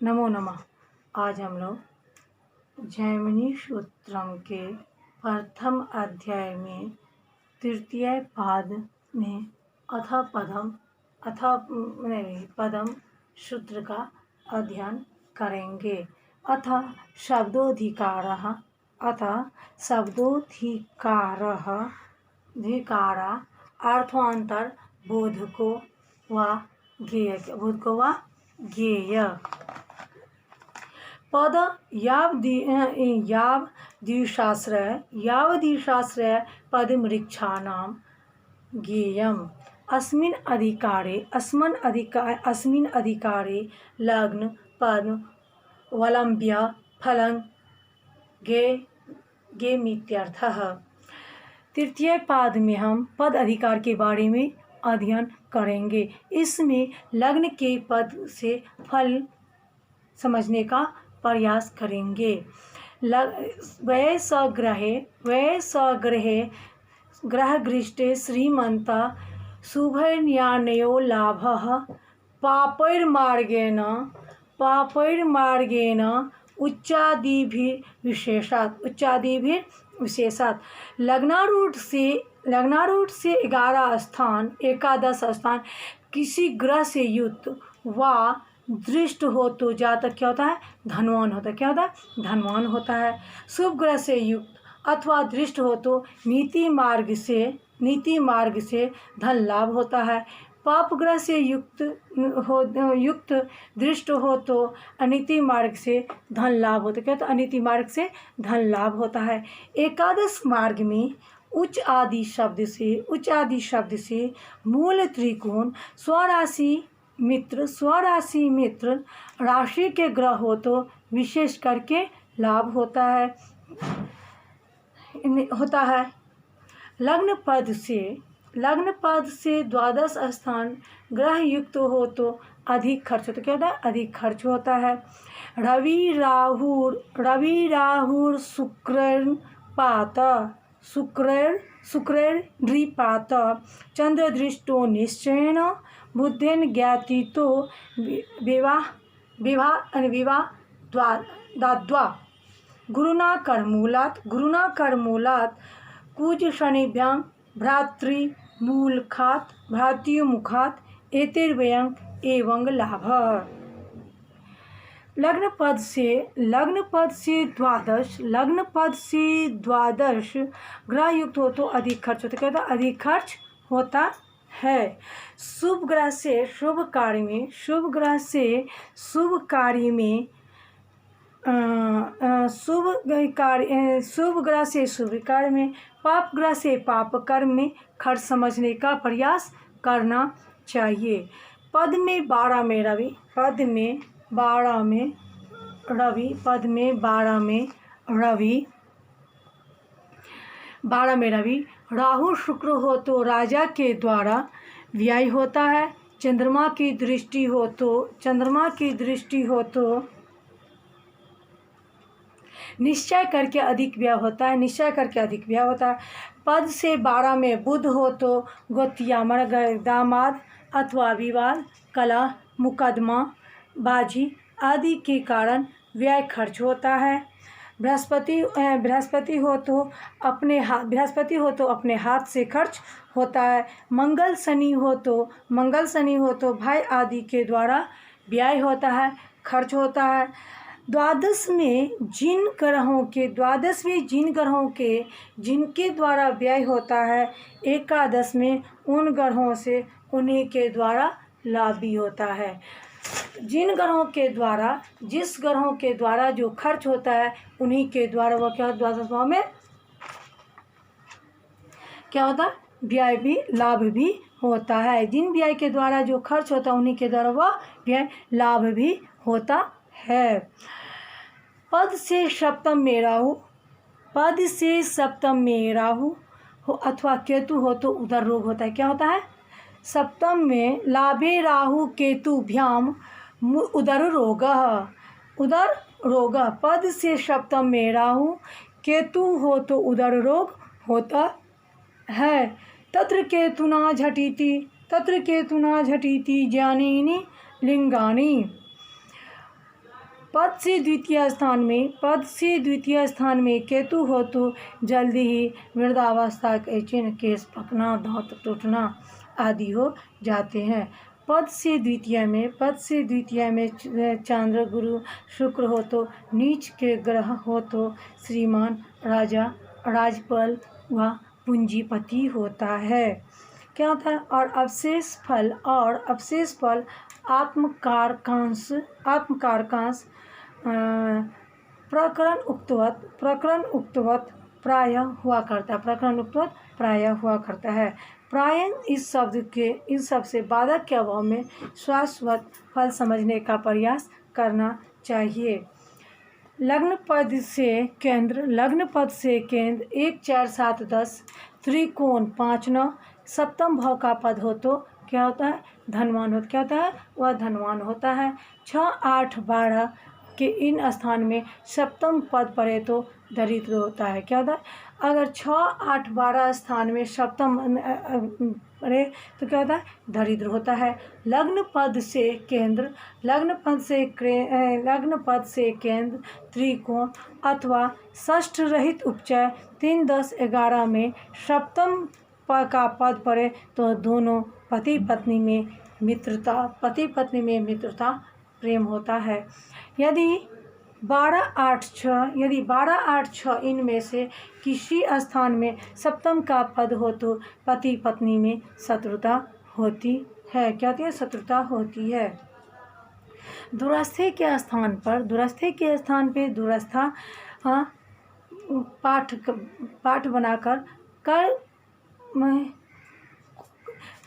नमो नमः। आज हम लोग जैमिनी सूत्रम के प्रथम अध्याय में तृतीय पाद में पदम सूत्र का अध्ययन करेंगे। अथ शब्दोधिकारा अर्थांतर बोधको व ज्ञेय पद यावदीशाश्रय पदमृक्षाणां ज्ञेयम् अस्मिन् अधिकारे लग्न पद वलम्ब्य फलं ज्ञेयमित्यर्थः। तृतीय पाद में हम पद अधिकार के बारे में अध्ययन करेंगे। इसमें लग्न के पद से फल समझने का प्रयास करेंगे। वै ग्रहगृष्टे श्रीमंत शुभन्यानयो लाभः पापैर्मार्गेण उच्चादिभिर्विशेषात् लग्नारूढ़ से 11 स्थान किसी ग्रह से युक्त व दृष्ट हो तो जातक क्या होता है? धनवान होता है। क्या होता है? धनवान होता है। शुभ ग्रह से युक्त अथवा दृष्ट हो तो नीति मार्ग से धन लाभ होता है। पाप ग्रह से युक्त दृष्ट हो तो अनीति मार्ग से धन लाभ होता है। क्या होता है? अनीति मार्ग से धन लाभ होता है। एकादश मार्ग में उच्च आदि शब्द से मूल त्रिकोण स्वराशि मित्र राशि के ग्रह हो तो विशेष करके लाभ होता है। लग्न पद से 12 स्थान ग्रह युक्त हो तो अधिक खर्च होता है। क्या होता है? अधिक खर्च होता है। रवि राहुर शुक्रैर्नृपात चंद्रदृष्टो निश्चयेन बुद्धेन ज्ञाति तो विवादाद्वा गुरुना कर्मूलात् कुज शनिभ्यां भ्रातृमुखात् एतैर्व्ययम् एवं लाभः। लग्न पद से 12 ग्रह युक्त हो तो अधिक खर्च होता है। क्या होता है? अधिक खर्च होता है। शुभ ग्रह से शुभ कार्य में पाप ग्रह से पाप कर्म में खर्च समझने का प्रयास करना चाहिए। पद में 12 में रवि राहु शुक्र हो तो राजा के द्वारा व्यय होता है। चंद्रमा की दृष्टि हो तो निश्चय करके अधिक व्यय होता है। पद से 12 में बुध हो तो गोतिया दामाद अथवा विवाद कलह मुकदमा बाजी आदि के कारण व्यय खर्च होता है। बृहस्पति हो तो अपने हाथ से खर्च होता है। मंगल शनि हो तो भाई आदि के द्वारा व्यय होता है, खर्च होता है। 12वें जिन ग्रहों के जिनके द्वारा व्यय होता है, एकादश में उन ग्रहों से उन्हीं के द्वारा लाभ भी होता है। जिस ग्रहों के द्वारा जो खर्च होता है उन्हीं के द्वारा वह क्या होता है? 12 भाव में क्या होता है? व्यय भी लाभ भी होता है। जिन व्यय के द्वारा जो खर्च होता है उन्हीं के द्वारा वह व्यय लाभ भी होता है। पद से सप्तम में राहु हो अथवा केतु हो तो उदर रोग होता है। क्या होता है? सप्तम में लाभे राहु केतुभ्याम उदर रोग। पद से सप्तम में राहु केतु हो तो उदर रोग होता है। तत्र केतुना झटिति ज्ञानीनि लिंगानि। पद से द्वितीय स्थान में केतु हो तो जल्दी ही वृद्धावस्था के चिन्ह, केस पकना, दांत टूटना आदि हो जाते हैं। पद से द्वितीय में चंद्र, गुरु, शुक्र हो तो नीच के ग्रह हो तो श्रीमान, राजा, राजपाल व पूंजीपति होता है। क्या होता है? और अवशेष फल आत्मकारकांश प्रकरण उक्तवत प्राय हुआ करता है। प्राय इस शब्द से बाधक के अभाव में शाश्वत फल समझने का प्रयास करना चाहिए। लग्न पद से केंद्र 1, 4, 7, 10, त्रिकोण 5, 9, सप्तम भाव का पद हो तो क्या होता है? धनवान होता। क्या होता है? वह धनवान होता है। 6, 8, 12 के इन स्थान में सप्तम पद पड़े तो दरिद्र होता है। क्या होता है? अगर 6, 8, 12 स्थान में सप्तम पड़े तो क्या होता है? दरिद्र होता है। लग्न पद से केंद्र त्रिकोण अथवा षष्ठ रहित उपचय 3, 10, 11 में सप्तम का पद पड़े तो दोनों पति पत्नी में मित्रता प्रेम होता है। यदि 12, 8, 6 इनमें से किसी स्थान में सप्तम का पद हो तो पति पत्नी में शत्रुता होती है। क्या होती है? शत्रुता होती है। दूरस्थे के स्थान पे दूरस्था पाठ बनाकर कर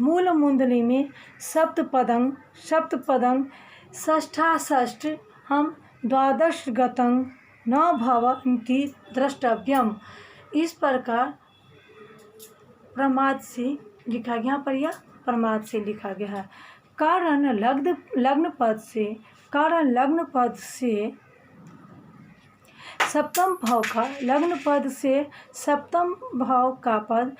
मूल मुंदली में सप्तपदं षष्ठाष्ट हम द्वादश गतं न भवन्ति द्रष्टव्यम। इस प्रकार प्रमाद से लिखा गया। यहाँ पर यह प्रमाद से लिखा गया है। कारण लग्न पद से सप्तम भाव का पद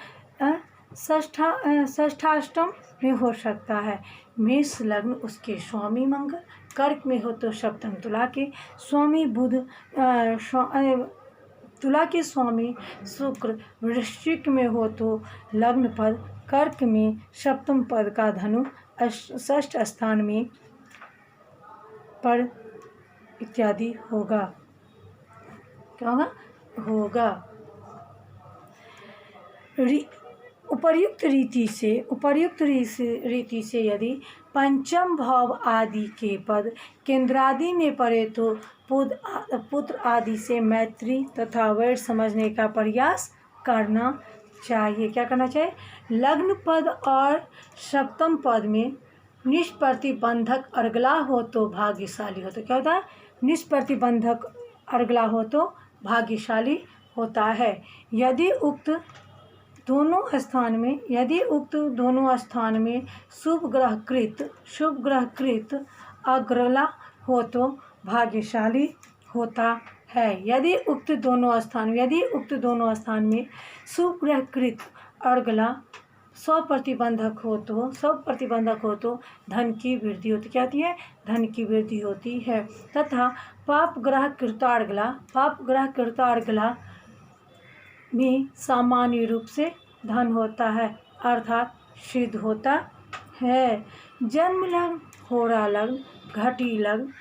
षष्ठाष्टम में हो सकता है। मेष लग्न उसके स्वामी मंगल, कर्क में हो तो सप्तम तुला के स्वामी बुध, तुला के स्वामी शुक्र, वृश्चिक में हो तो लग्न पद, कर्क में सप्तम पद का धनु षष्ठ स्थान में पर इत्यादि होगा। क्या होगा? उपर्युक्त रीति से यदि पंचम भाव आदि के पद केंद्रादि में पड़े तो पुत्र आदि से मैत्री तथा वैर समझने का प्रयास करना चाहिए। क्या करना चाहिए? लग्न पद और सप्तम पद में निष्प्रतिबंधक अर्गला हो तो भाग्यशाली हो तो क्या होता है? निष्प्रतिबंधक अर्गला हो तो भाग्यशाली होता है। यदि उक्त दोनों स्थान में शुभ ग्रह कृत अग्रला हो तो भाग्यशाली होता है। यदि उक्त दोनों स्थान में शुभ ग्रह कृत अर्गला सब प्रतिबंधक हो तो धन की वृद्धि होती। क्या होती है? धन की वृद्धि होती है। तथा पाप ग्रह कृतार्गला में सामान्य रूप से धन होता है, अर्थात सिद्ध होता है। जन्म लग्न, होरा लग्न, घटी लग्न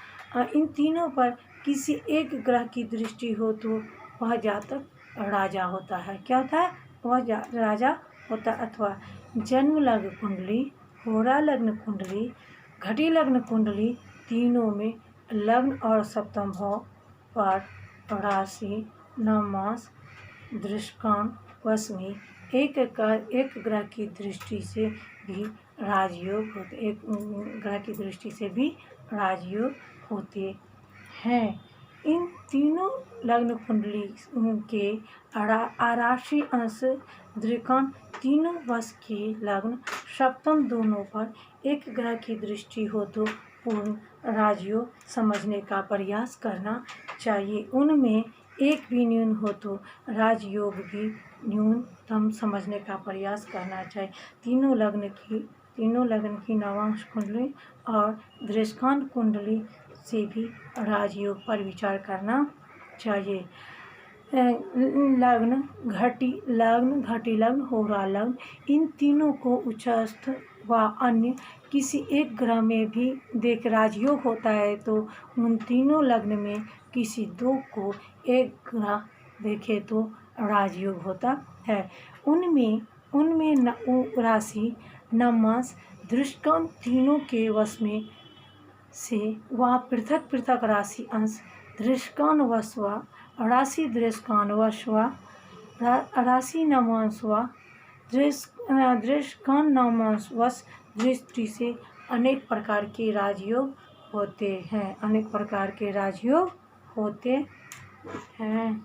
इन तीनों पर किसी एक ग्रह की दृष्टि हो तो वह जातक राजा होता है। क्या होता है? वह राजा होता है। अथवा जन्म लग्न कुंडली, होरा लग्न कुंडली, घटी लग्न कुंडली तीनों में लग्न और सप्तम भाव पर राशि, नवमास, दृष्टान वश में एक ग्रह की दृष्टि से भी राजयोग होते हैं। इन तीनों लग्न कुंडली के आराशि अंश दृकोण तीनों वश के लग्न सप्तम दोनों पर एक ग्रह की दृष्टि हो तो पूर्ण राजयोग समझने का प्रयास करना चाहिए। उनमें एक भी न्यून हो तो राजयोग भी न्यूनतम समझने का प्रयास करना चाहिए। तीनों लग्न की नवांश कुंडली और दृष्टांत कुंडली से भी राजयोग पर विचार करना चाहिए। लग्न, घटी लग्न, होरा लग्न, इन तीनों को उच्चस्थ व अन्य किसी एक ग्रह में भी देख राजयोग होता है तो उन तीनों लग्न में किसी दो को एक ग्रह देखे तो राजयोग होता है। उनमें राशि, नवमांश, दृष्टिकोण तीनों के वश में से वह पृथक पृथक राशि अंश दृष्टिकोण वश व राशि दृष्टिकोण वश व राशि नवमांश व दृष्टिकोण नवमांश वश दृष्टि से अनेक प्रकार के राजयोग होते हैं।